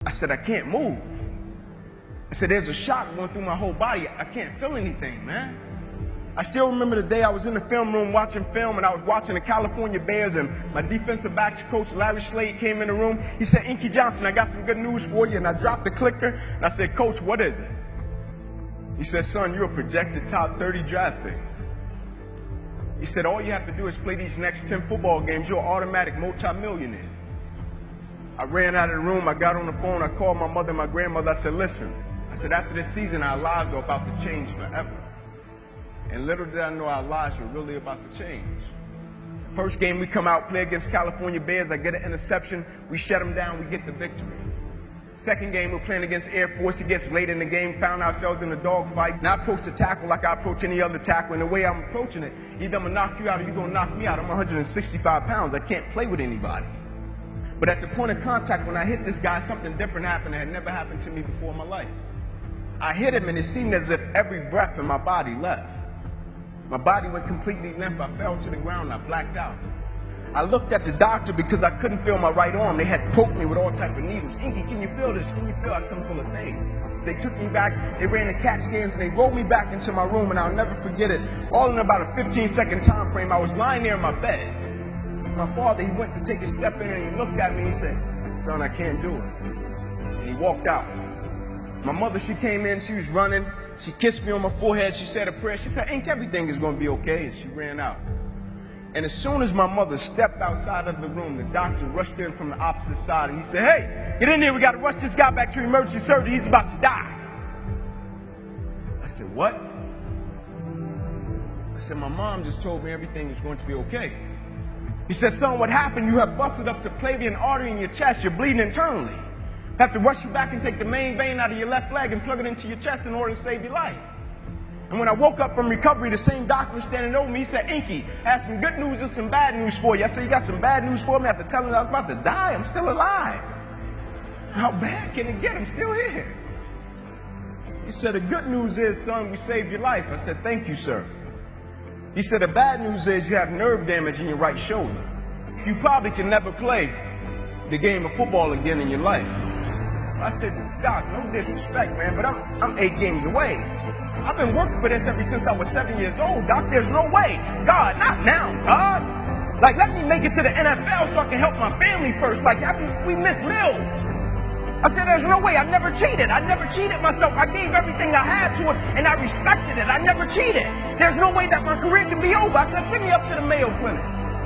I said, I can't move. I said, there's a shock going through my whole body. I can't feel anything, man. I still remember the day I was in the film room watching film, and I was watching the California Bears, and my defensive backs coach, Larry Slade, came in the room. He said, Inky Johnson, I got some good news for you. And I dropped the clicker, and I said, Coach, what is it? He said, son, you're a projected top 30 draft pick. He said, all you have to do is play these next 10 football games. You're an automatic multimillionaire. I ran out of the room. I got on the phone. I called my mother and my grandmother. I said, listen. I said, after this season, our lives are about to change forever. And little did I know our lives were really about to change. First game we come out, play against California Bears. I get an interception. We shut them down. We get the victory. Second game, we're playing against Air Force. It gets late in the game, found ourselves in a dogfight. And I approach the tackle like I approach any other tackle. And the way I'm approaching it, either I'm going to knock you out or you're going to knock me out. I'm 165 pounds. I can't play with anybody. But at the point of contact, when I hit this guy, something different happened that had never happened to me before in my life. I hit him, and it seemed as if every breath in my body left. My body went completely limp. I fell to the ground. I blacked out. I looked at the doctor because I couldn't feel my right arm. They had poked me with all type of needles. Inky, can you feel this? Can you feel? I couldn't feel a thing. They took me back. They ran the CAT scans, and they rolled me back into my room, and I'll never forget it. All in about a 15-second time frame, I was lying there in my bed. My father, he went to take a step in, and he looked at me, and he said, son, I can't do it. And he walked out. My mother, she came in, she was running. She kissed me on my forehead. She said a prayer. She said, Ink, everything is going to be okay. And she ran out. And as soon as my mother stepped outside of the room, the doctor rushed in from the opposite side. And he said, hey, get in here. We got to rush this guy back to emergency surgery. He's about to die. I said, what? I said, my mom just told me everything is going to be okay. He said, son, what happened? You have busted up subclavian artery in your chest. You're bleeding internally. Have to rush you back and take the main vein out of your left leg and plug it into your chest in order to save your life. And when I woke up from recovery, the same doctor was standing over me. He said, Inky, I have some good news and some bad news for you. I said, you got some bad news for me? After telling him I was about to die, I'm still alive. How bad can it get? I'm still here. He said, the good news is, son, we saved your life. I said, thank you, sir. He said, the bad news is you have nerve damage in your right shoulder. You probably can never play the game of football again in your life. I said, Doc, no disrespect, man, but I'm 8 games away. I've been working for this ever since I was 7 years old. Doc, there's no way. God, not now, God. Like, let me make it to the NFL so I can help my family first. Like, we miss meals. I said, there's no way. I never cheated. I never cheated myself. I gave everything I had to it, and I respected it. I never cheated. There's no way that my career can be over. I said, send me up to the Mayo Clinic.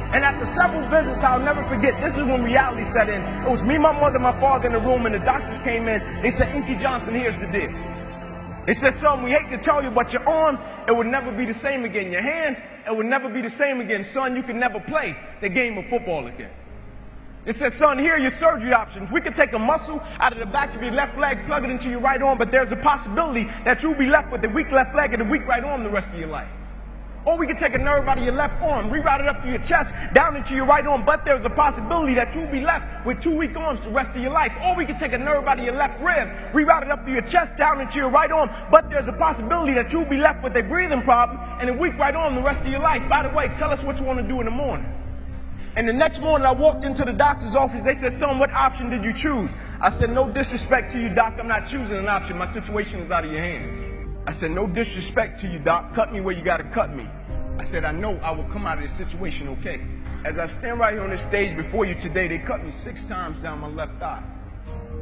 And after several visits, I'll never forget, this is when reality set in. It was me, my mother, my father in the room, and the doctors came in. They said, Inky Johnson, here's the deal. They said, son, we hate to tell you, but your arm, it would never be the same again. Your hand, it would never be the same again. Son, you can never play the game of football again. They said, son, here are your surgery options. We could take a muscle out of the back of your left leg, plug it into your right arm, but there's a possibility that you'll be left with a weak left leg and a weak right arm the rest of your life. Or we can take a nerve out of your left arm, reroute it up to your chest, down into your right arm, but there's a possibility that you'll be left with 2 weak arms the rest of your life. Or we can take a nerve out of your left rib, reroute it up to your chest, down into your right arm, but there's a possibility that you'll be left with a breathing problem and a weak right arm the rest of your life. By the way, tell us what you want to do in the morning. And the next morning I walked into the doctor's office. They said, son, what option did you choose? I said, no disrespect to you, doc. I'm not choosing an option. My situation is out of your hands. I said, no disrespect to you, doc. Cut me where you got to cut me. I said, I know I will come out of this situation okay. As I stand right here on this stage before you today, they cut me 6 times down my left thigh.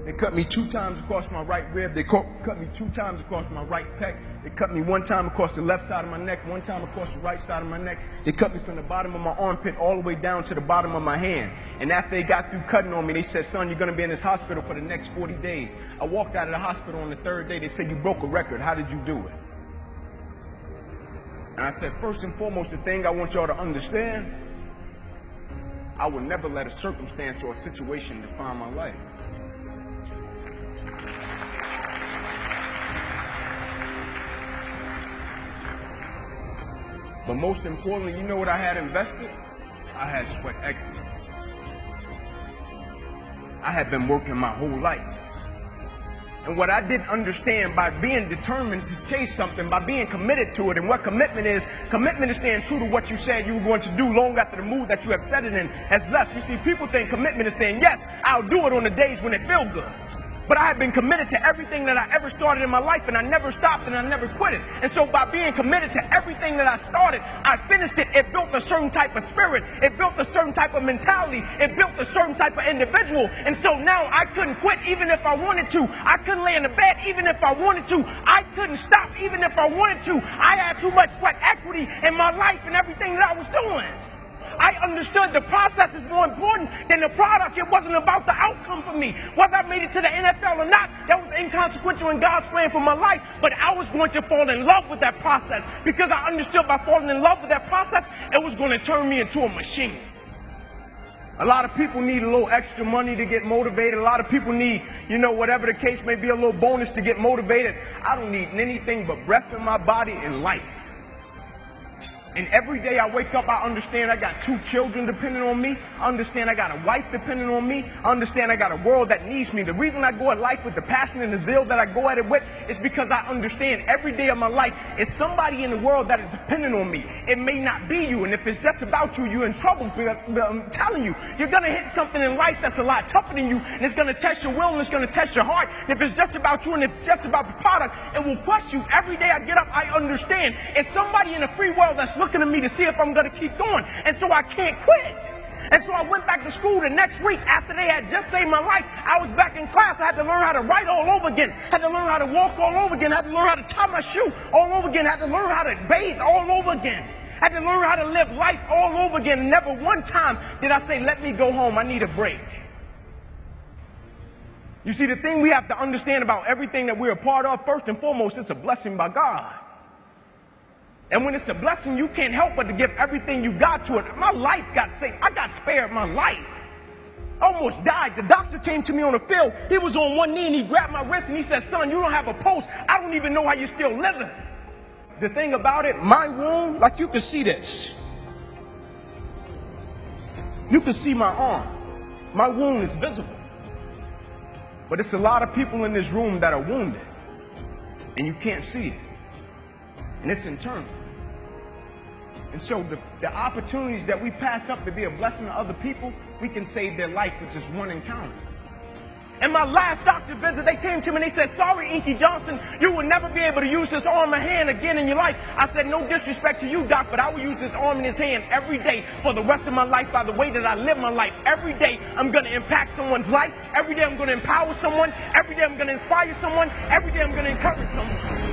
They cut me 2 times across my right rib. They cut me 2 times across my right pec. They cut me 1 time across the left side of my neck, 1 time across the right side of my neck. They cut me from the bottom of my armpit all the way down to the bottom of my hand. And after they got through cutting on me, they said, son, you're going to be in this hospital for the next 40 days. I walked out of the hospital on the 3rd day. They said, you broke a record. How did you do it? And I said, first and foremost, the thing I want y'all to understand, I will never let a circumstance or a situation define my life. But most importantly, you know what I had invested? I had sweat equity. I had been working my whole life. And what I didn't understand, by being determined to chase something, by being committed to it, and what commitment is staying true to what you said you were going to do long after the mood that you have set it in has left. You see, people think commitment is saying, yes, I'll do it on the days when it feels good. But I had been committed to everything that I ever started in my life, and I never stopped and I never quit it. And so by being committed to everything that I started, I finished it. It built a certain type of spirit. It built a certain type of mentality. It built a certain type of individual. And so now I couldn't quit even if I wanted to. I couldn't lay in the bed even if I wanted to. I couldn't stop even if I wanted to. I had too much sweat equity in my life and everything that I was doing. I understood the process is more important than the product. It wasn't about the outcome for me. Whether I made it to the NFL or not, that was inconsequential in God's plan for my life. But I was going to fall in love with that process because I understood by falling in love with that process, it was going to turn me into a machine. A lot of people need a little extra money to get motivated. A lot of people need, whatever the case may be, a little bonus to get motivated. I don't need anything but breath in my body and life. And every day I wake up, I understand I got 2 children depending on me. I understand I got a wife depending on me. I understand I got a world that needs me. The reason I go at life with the passion and the zeal that I go at it with is because I understand every day of my life is somebody in the world that is dependent on me. It may not be you, and if it's just about you, you're in trouble because I'm telling you, you're going to hit something in life that's a lot tougher than you, and it's going to test your will and it's going to test your heart. And if it's just about you and if it's just about the product, it will crush you. Every day I get up, I understand it's somebody in the free world that's looking at me to see if I'm going to keep going. And so I can't quit. And so I went back to school the next week after they had just saved my life. I was back in class. I had to learn how to write all over again. Had to learn how to walk all over again. Had to learn how to tie my shoe all over again. Had to learn how to bathe all over again. Had to learn how to live life all over again. Never one time did I say, let me go home. I need a break. You see, the thing we have to understand about everything that we're a part of, first and foremost, it's a blessing by God. And when it's a blessing, you can't help but to give everything you got to it. My life got saved. I got spared my life. Almost died. The doctor came to me on the field. He was on one knee and he grabbed my wrist and he said, son, you don't have a pulse. I don't even know how you're still living. The thing about it, my wound, like you can see this. You can see my arm. My wound is visible. But it's a lot of people in this room that are wounded and you can't see it. And it's internal. And so the opportunities that we pass up to be a blessing to other people, we can save their life with just one encounter. In my last doctor visit, they came to me and they said, sorry, Inky Johnson, you will never be able to use this arm and hand again in your life. I said, no disrespect to you, doc, but I will use this arm and this hand every day for the rest of my life by the way that I live my life. Every day I'm going to impact someone's life. Every day I'm going to empower someone. Every day I'm going to inspire someone. Every day I'm going to encourage someone.